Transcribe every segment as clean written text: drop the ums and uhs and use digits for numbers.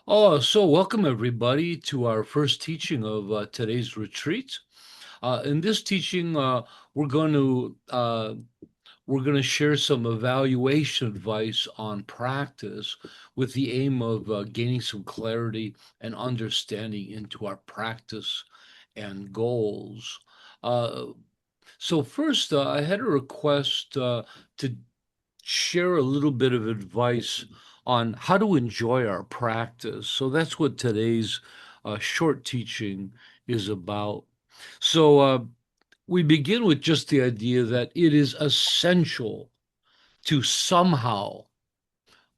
Oh, so welcome everybody to our first teaching of today's retreat. In this teaching, we're going to we're going to share some evaluation advice on practice with the aim of gaining some clarity and understanding into our practice and goals. Uh, so first, I had a request to share a little bit of advice on how to enjoy our practice. So that's what today's short teaching is about. So we begin with just the idea that it is essential to somehow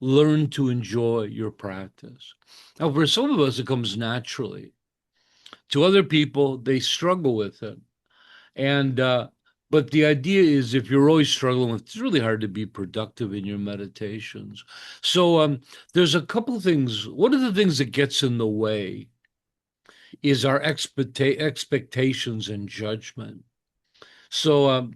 learn to enjoy your practice. Now, for some of us, it comes naturally. To other people, they struggle with it. And but the idea is if you're always struggling with, it's really hard to be productive in your meditations. So there's a couple things. One of the things that gets in the way is our expectations and judgment. So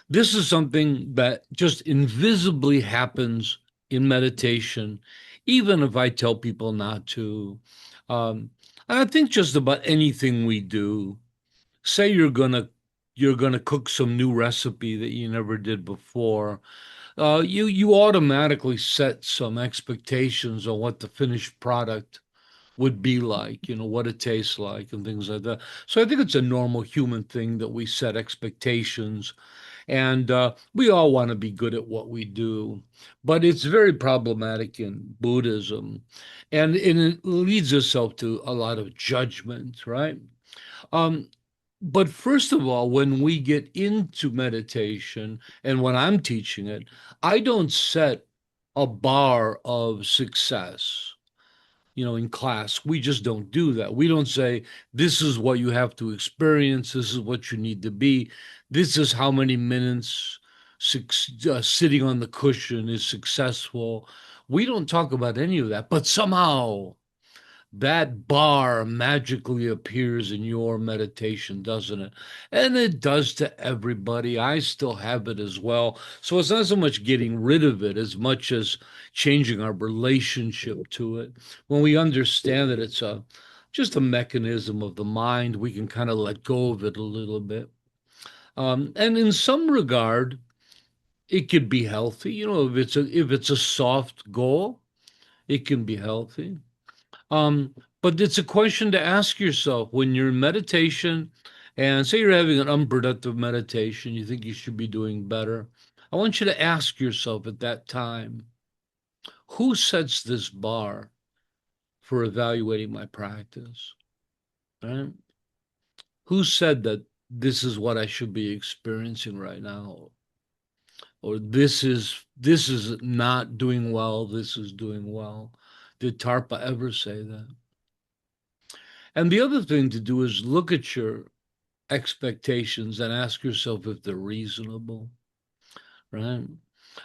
this is something that just invisibly happens in meditation, even if I tell people not to. Um, and I think just about anything we do, say you're gonna cook some new recipe that you never did before. You automatically set some expectations on what the finished product would be like, what it tastes like and things like that. So I think it's a normal human thing that we set expectations, and we all want to be good at what we do, but it's very problematic in Buddhism, and it leads itself to a lot of judgment, right? Um, but first of all, when we get into meditation and when I'm teaching it, I don't set a bar of success. In class, we just don't do that. We don't say, this is what you have to experience, this is what you need to be, this is how many minutes sitting on the cushion is successful. We don't talk about any of that, but somehow that bar magically appears in your meditation, doesn't it? And it does to everybody. I still have it as well. So it's not so much getting rid of it as much as changing our relationship to it. When we understand that it's just a mechanism of the mind, we can kind of let go of it a little bit. And in some regard, it could be healthy. If it's a soft goal, it can be healthy. But it's a question to ask yourself when you're in meditation and say you're having an unproductive meditation, you think you should be doing better. I want you to ask yourself at that time, who sets this bar for evaluating my practice? Right? Who said that this is what I should be experiencing right now? Or this is not doing well, this is doing well. Did Tarpa ever say that? And the other thing to do is look at your expectations and ask yourself if they're reasonable, right?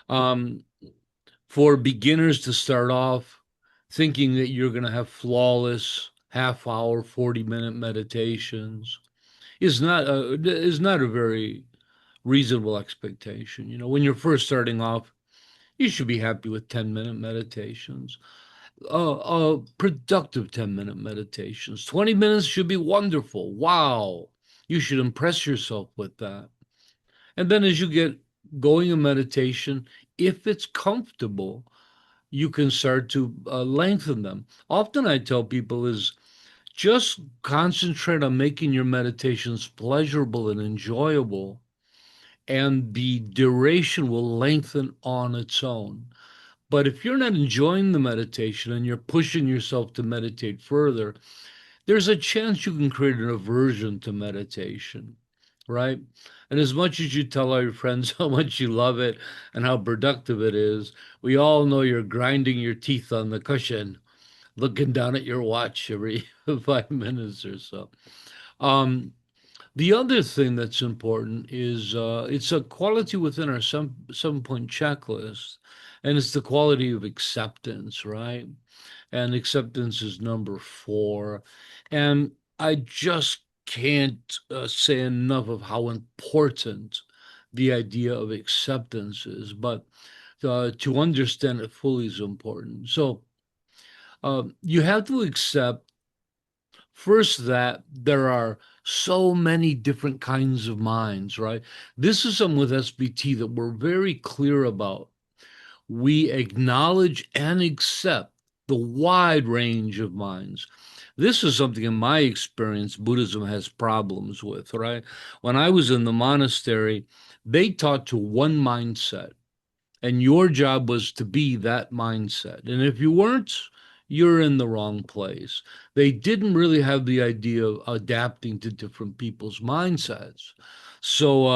Um, for beginners to start off thinking that you're going to have flawless half hour, 40-minute meditations is not a very reasonable expectation. When you're first starting off, you should be happy with 10-minute meditations, productive 10-minute meditations. 20 minutes should be wonderful. Wow. You should impress yourself with that. And then as you get going in meditation, if it's comfortable, you can start to lengthen them. Often I tell people is just concentrate on making your meditations pleasurable and enjoyable, and the duration will lengthen on its own. But if you're not enjoying the meditation and you're pushing yourself to meditate further, there's a chance you can create an aversion to meditation, right? And as much as you tell our friends how much you love it and how productive it is, we all know you're grinding your teeth on the cushion, looking down at your watch every 5 minutes or so. Um, the other thing that's important is it's a quality within our 7 point checklist, and it's the quality of acceptance, right? And acceptance is number 4. And I just can't say enough of how important the idea of acceptance is, but to understand it fully is important. So You have to accept first that there are so many different kinds of minds, right? This is something with SBT that we're very clear about. We acknowledge and accept the wide range of minds. This is something in my experience Buddhism has problems with, right? When I was in the monastery, they taught to one mindset, and your job was to be that mindset. And if you weren't, you're in the wrong place. They didn't really have the idea of adapting to different people's mindsets. So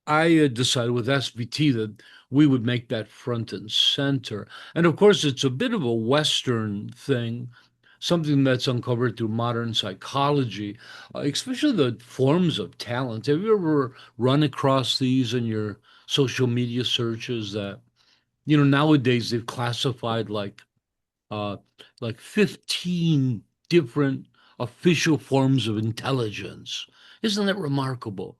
I decided with SVT that we would make that front and center. And of course, it's a bit of a Western thing, something that's uncovered through modern psychology, especially the forms of talent. Have you ever run across these in your social media searches that, nowadays they've classified uh, like 15 different official forms of intelligence. Isn't that remarkable?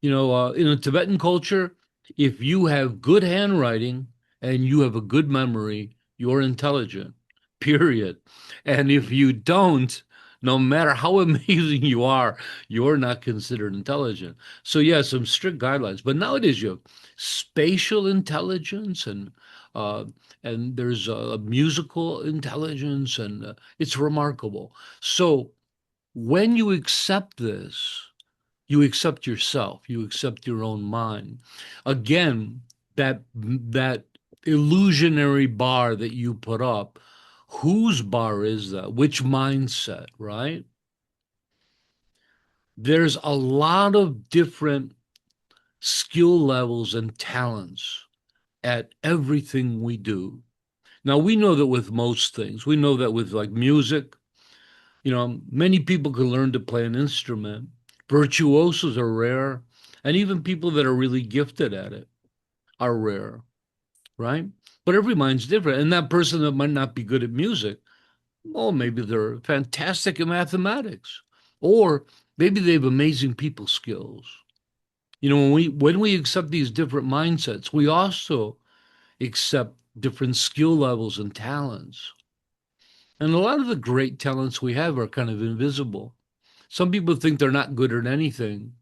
In a Tibetan culture, if you have good handwriting and you have a good memory, you're intelligent, period. And if you don't, no matter how amazing you are, you're not considered intelligent. So, yeah, some strict guidelines. But nowadays, you have spatial intelligence uh, and there's musical intelligence, and it's remarkable. So, when you accept this, you accept yourself, you accept your own mind. Again, that illusionary bar that you put up, whose bar is that? Which mindset, right? There's a lot of different skill levels and talents at everything we do. Now, we know that with most things, we know that with like music, many people can learn to play an instrument. Virtuosos are rare, and even people that are really gifted at it are rare, right? But every mind's different. And that person that might not be good at music, well, maybe they're fantastic at mathematics, or maybe they have amazing people skills. When we accept these different mindsets, we also accept different skill levels and talents. And a lot of the great talents we have are kind of invisible. Some people think they're not good at anything,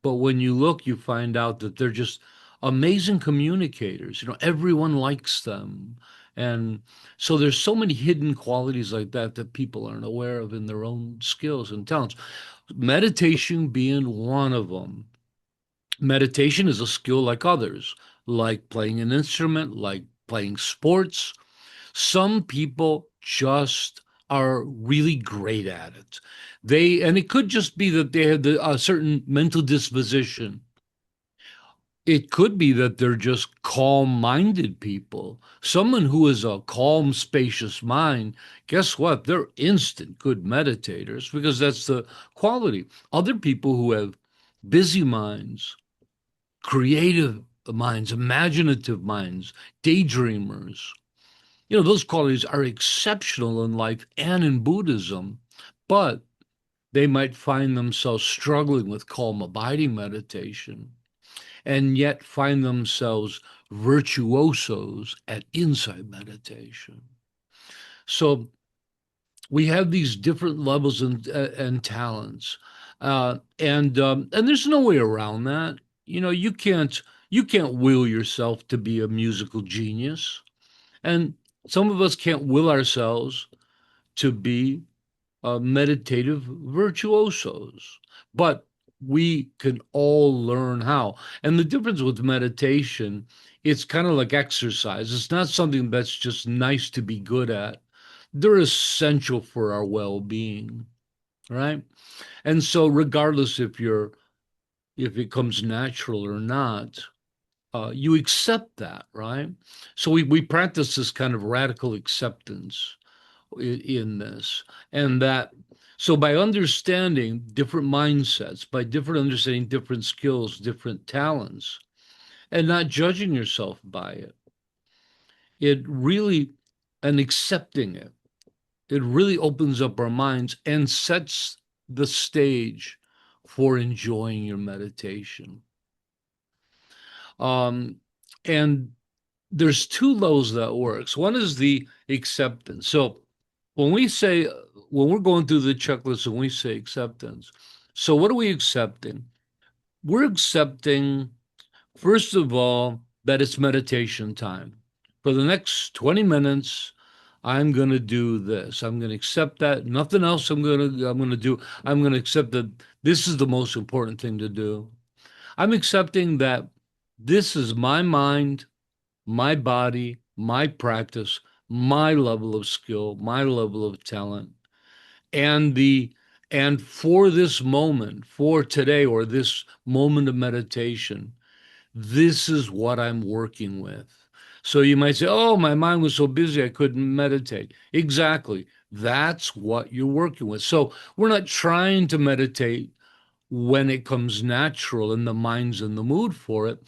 but when you look, you find out that they're just amazing communicators. Everyone likes them. And so there's so many hidden qualities like that that people aren't aware of in their own skills and talents. Meditation being one of them. Meditation is a skill like others, like playing an instrument, like playing sports. Some people just are really great at it. And it could just be that they have a certain mental disposition. It could be that they're just calm-minded people. Someone who is a calm, spacious mind, guess what? They're instant good meditators because that's the quality. Other people who have busy minds, creative minds, imaginative minds, daydreamers, those qualities are exceptional in life and in Buddhism, but they might find themselves struggling with calm abiding meditation and yet find themselves virtuosos at insight meditation. So we have these different levels and talents, and there's no way around that. You can't will yourself to be a musical genius, and some of us can't will ourselves to be meditative virtuosos, but we can all learn how. And the difference with meditation, it's kind of like exercise. It's not something that's just nice to be good at. They're essential for our well-being, right? And so regardless if it comes natural or not, you accept that, right? So we practice this kind of radical acceptance in this, and that so by understanding different mindsets, by different understanding different skills, different talents, and not judging yourself by it really, and accepting it really opens up our minds and sets the stage for enjoying your meditation. um and there's two levels that works. One is the acceptance. So when we say, when we're going through the checklist and we say acceptance, so what are we accepting? We're accepting, first of all, that it's meditation time. For the next 20 minutes, I'm going to do this. I'm going to accept that. Nothing else I'm going to do. I'm going to accept that this is the most important thing to do. I'm accepting that this is my mind, my body, my practice, my level of skill, my level of talent, and the and for this moment, for today or this moment of meditation, this is what I'm working with. So you might say, "Oh, my mind was so busy I couldn't meditate." Exactly. That's what you're working with. So we're not trying to meditate when it comes natural and the mind's in the mood for it.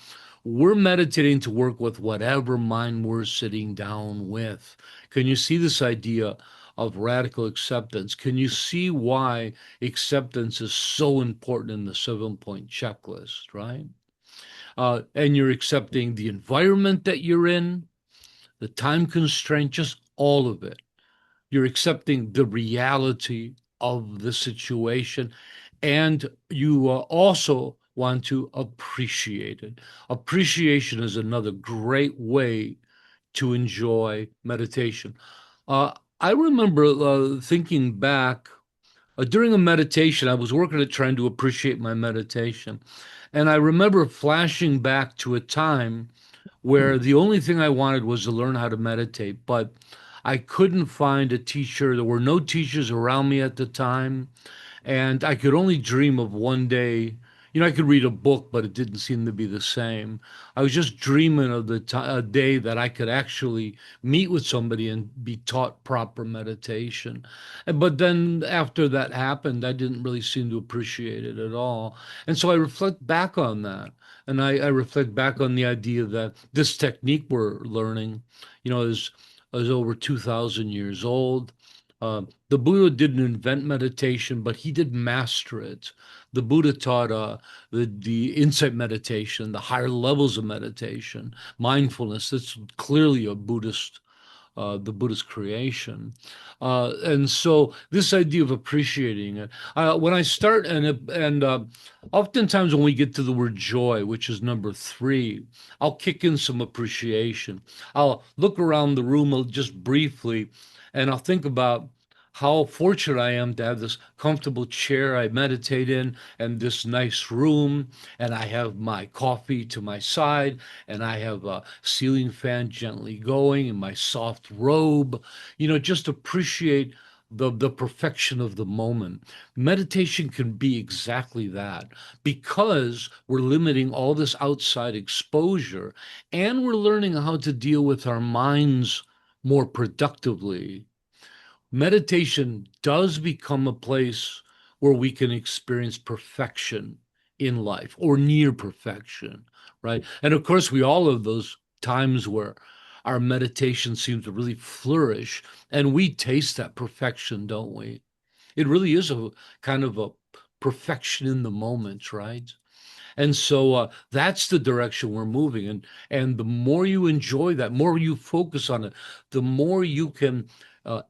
We're meditating to work with whatever mind we're sitting down with. Can you see this idea of radical acceptance? Can you see why acceptance is so important in the 7 point checklist, right? And you're accepting the environment that you're in, the time constraint, just all of it. You're accepting the reality of the situation, and you also want to appreciate it. Appreciation is another great way to enjoy meditation. Uh, I remember thinking back during a meditation, I was working at trying to appreciate my meditation. And I remember flashing back to a time where the only thing I wanted was to learn how to meditate, but I couldn't find a teacher. There were no teachers around me at the time. And I could only dream of one day. I could read a book, but it didn't seem to be the same. I was just dreaming of a day that I could actually meet with somebody and be taught proper meditation. But then after that happened, I didn't really seem to appreciate it at all. And so I reflect back on that. And I reflect back on the idea that this technique we're learning, is over 2,000 years old. The Buddha didn't invent meditation, but he did master it. The Buddha taught the insight meditation, the higher levels of meditation, mindfulness. That's clearly the Buddhist creation. And so this idea of appreciating it, when I start and oftentimes when we get to the word joy, which is number three, I'll kick in some appreciation. I'll look around the room just briefly, and I'll think about how fortunate I am to have this comfortable chair I meditate in and this nice room, and I have my coffee to my side, and I have a ceiling fan gently going, and my soft robe. Just appreciate the perfection of the moment. Meditation can be exactly that because we're limiting all this outside exposure and we're learning how to deal with our minds more productively. Meditation does become a place where we can experience perfection in life or near perfection, right? And of course, we all have those times where our meditation seems to really flourish and we taste that perfection, don't we? It really is a kind of a perfection in the moment, right? And so that's the direction we're moving. And the more you enjoy that, more you focus on it, the more you can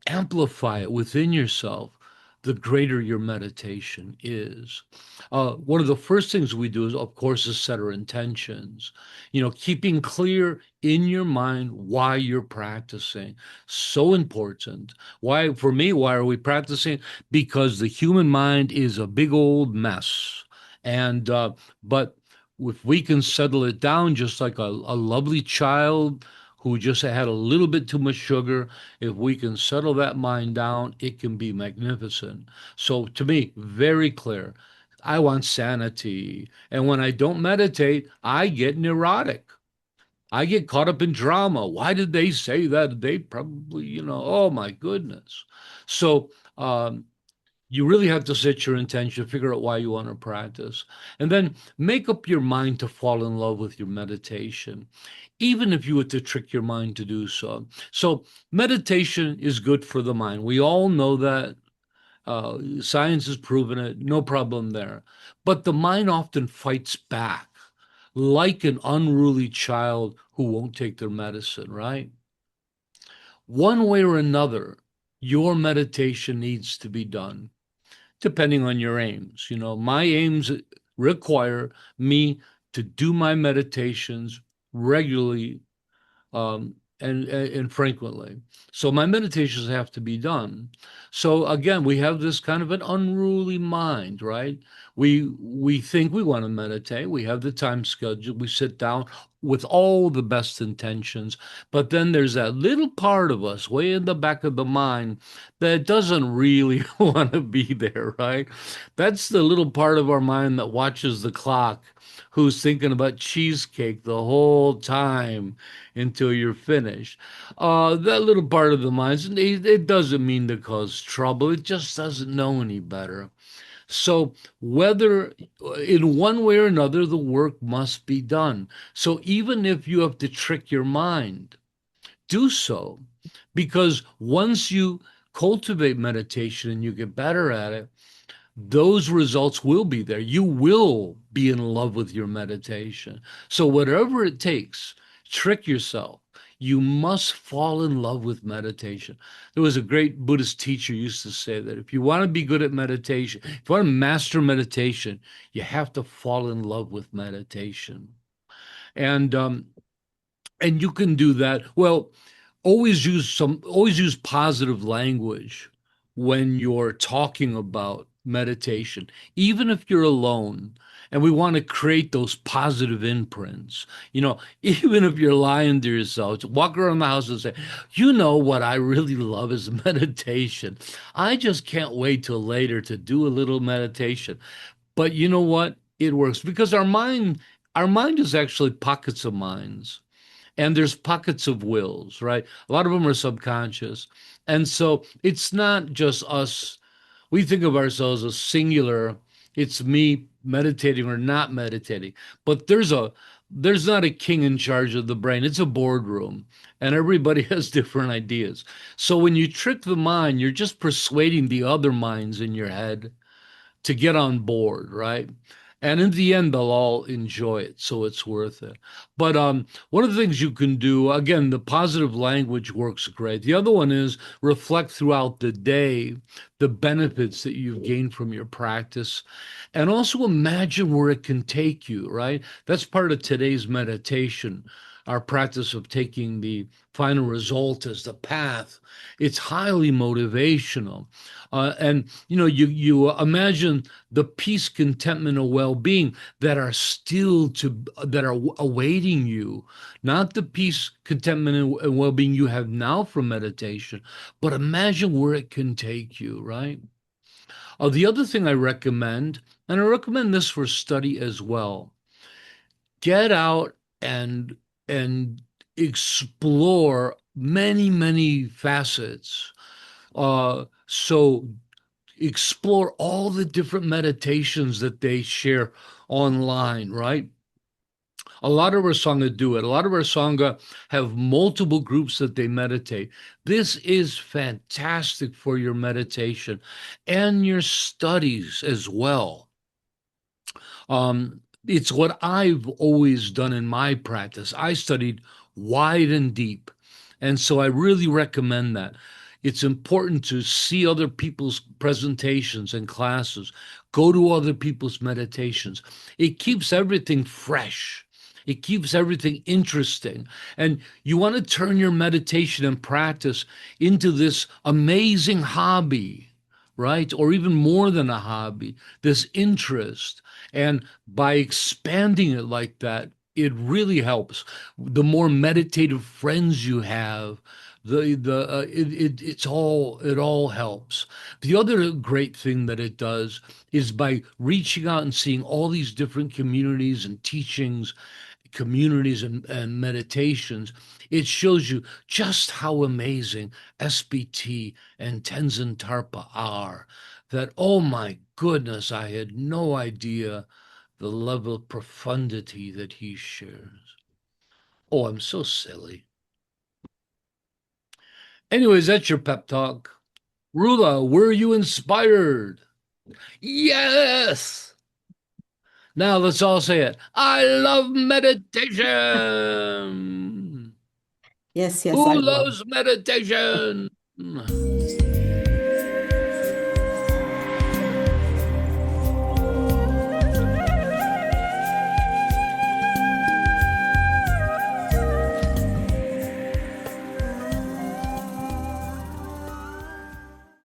amplify it within yourself, the greater your meditation is. One of the first things we do is, of course, is set our intentions. Keeping clear in your mind why you're practicing. So important. Why, for me, why are we practicing? Because the human mind is a big old mess. And but if we can settle it down just like a lovely child who just had a little bit too much sugar, if we can settle that mind down, it can be magnificent. So to me, very clear. I want sanity. And when I don't meditate, I get neurotic. I get caught up in drama. Why did they say that? They probably, oh my goodness. So you really have to set your intention, figure out why you want to practice, and then make up your mind to fall in love with your meditation, even if you were to trick your mind to do so. So, meditation is good for the mind. We all know that. Science has proven it, no problem there. But the mind often fights back. like an unruly child who won't take their medicine, right? One way or another, your meditation needs to be done, depending on your aims. You know, my aims require me to do my meditations regularly, and frequently. So my meditations have to be done. So again, we have this kind of an unruly mind, right? We think we want to meditate. We have the time schedule. We sit down with all the best intentions, but then there's that little part of us way in the back of the mind that doesn't really want to be there, right? That's the little part of our mind that watches the clock, who's thinking about cheesecake the whole time until you're finished. That little part of the mind, it doesn't mean to cause trouble. It just doesn't know any better. So, whether in one way or another, the work must be done. So, even if you have to trick your mind, do so. Because once you cultivate meditation and you get better at it, those results will be there. You will be in love with your meditation. So, whatever it takes, trick yourself. You must fall in love with meditation. There was a great Buddhist teacher who used to say that if you want to be good at meditation, if you want to master meditation, you have to fall in love with meditation. And and you can do that. Well, always use positive language when you're talking about meditation, even if you're alone. And we want to create those positive imprints. You know, even if you're lying to yourself, walk around the house and say, you know what I really love is meditation. I just can't wait till later to do a little meditation. But you know what? It works because our mind is actually pockets of minds, and there's pockets of wills, right? A lot of them are subconscious. And so it's not just us. We think of ourselves as singular. It's me meditating or not meditating. But there's not a king in charge of the brain. It's a boardroom, and everybody has different ideas. So when you trick the mind, you're just persuading the other minds in your head to get on board, right? And in the end, they'll all enjoy it, so it's worth it. But one of the things you can do, again, the positive language works great. The other one is reflect throughout the day the benefits that you've gained from your practice, and also imagine where it can take you, right? That's part of today's meditation, our practice of taking the final result as the path. It's highly motivational. And you know, you imagine the peace, contentment, and well-being that are still to that are awaiting you, not the peace, contentment, and well-being you have now from meditation, but imagine where it can take you, right? The other thing I recommend, and I recommend this for study as well, get out and and explore many facets. So explore all the different meditations that they share online, right? A lot of our Sangha do it. A lot of our Sangha have multiple groups that they meditate. This is fantastic for your meditation and your studies as well. It's what I've always done in my practice. I studied wide and deep. And so I really recommend that. It's important to see other people's presentations and classes, go to other people's meditations. It keeps everything fresh. It keeps everything interesting. And you want to turn your meditation and practice into this amazing hobby, right? Or even more than a hobby, this interest. And by expanding it like that, it really helps. The more meditative friends you have, it all helps. The other great thing that it does is by reaching out and seeing all these different communities and teachings, communities and meditations, it shows you just how amazing SBT and Tenzin Tarpa are. That, oh my goodness, I had no idea the level of profundity that he shares. Oh, I'm so silly. Anyways, that's your pep talk. Rula, were you inspired? Yes. Now let's all say it. I love meditation. Yes, yes, I Who love. loves meditation?